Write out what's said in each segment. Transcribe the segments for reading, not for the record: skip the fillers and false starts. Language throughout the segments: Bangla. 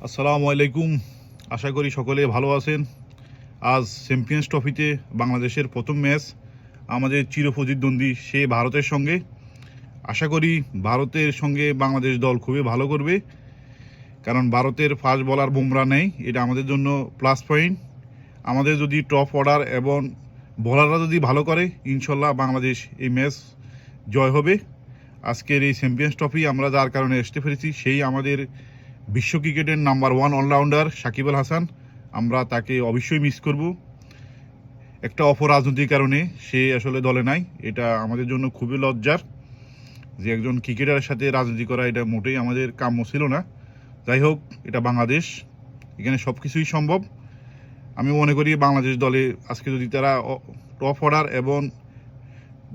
আসসালামু আলাইকুম। আশা করি সকলে ভালো আছেন। আজ চ্যাম্পিয়ন্স ট্রফিতে বাংলাদেশের প্রথম ম্যাচ আমাদের চিরপ্রতিদ্বন্দ্বী সে ভারতের সঙ্গে। আশা করি ভারতের সঙ্গে বাংলাদেশ দল খুবই ভালো করবে, কারণ ভারতের ফাস্ট বোলার বুমরা নেই, এটা আমাদের জন্য প্লাস পয়েন্ট। আমাদের যদি টপ অর্ডার এবং বোলাররা যদি ভালো করে, ইনশাল্লাহ বাংলাদেশ এই ম্যাচ জয় হবে। আজকের এই চ্যাম্পিয়ন্স ট্রফি আমরা যার কারণে আসতে পেরেছি, সেই আমাদের বিশ্ব ক্রিকেটের নাম্বার 1 অলরাউন্ডার সাকিব আল হাসান। আমরা তাকে অবশ্যই মিস করব। একটা অপরাজনৈতিক কারণে সে আসলে দলে নাই, এটা আমাদের জন্য খুবই লজ্জার যে একজন ক্রিকেটারের সাথে রাজনীতি করা এটা মোটেই আমাদের কাম্য ছিল না। যাই হোক, এটা বাংলাদেশ, এখানে সব কিছুই সম্ভব। আমি মনে করি বাংলাদেশ দলে আজকে যদি তারা টপ অর্ডার এবং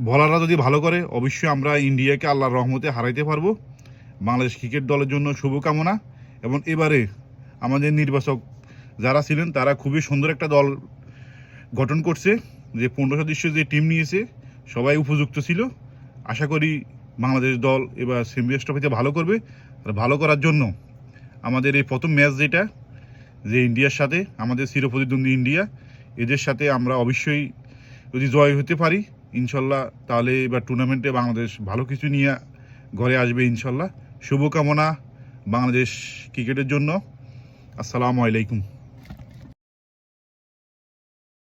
বোলাররা যদি ভালো করে, অবশ্যই আমরা ইন্ডিয়াকে আল্লাহর রহমতে হারাইতে পারবো। বাংলাদেশ ক্রিকেট দলের জন্য শুভকামনা। এবং এবারে আমাদের নির্বাচক যারা ছিলেন তারা খুবই সুন্দর একটা দল গঠন করছে, যে 15 সদস্য যে টিম নিয়েছে সবাই উপযুক্ত ছিল। আশা করি বাংলাদেশ দল এবার চ্যাম্পিয়ন্স ট্রফিতে ভালো করবে। আর ভালো করার জন্য আমাদের এই প্রথম ম্যাচ যেটা, যে ইন্ডিয়ার সাথে, আমাদের চিরপ্রতিদ্বন্দ্বী ইন্ডিয়া, এদের সাথে আমরা অবশ্যই যদি জয় হতে পারি ইনশাল্লাহ, তাহলে এবার টুর্নামেন্টে বাংলাদেশ ভালো কিছু নিয়ে ঘরে আসবে ইনশাল্লাহ। শুভকামনা বাংলাদেশ ক্রিকেটের জন্য। আসসালামু আলাইকুম।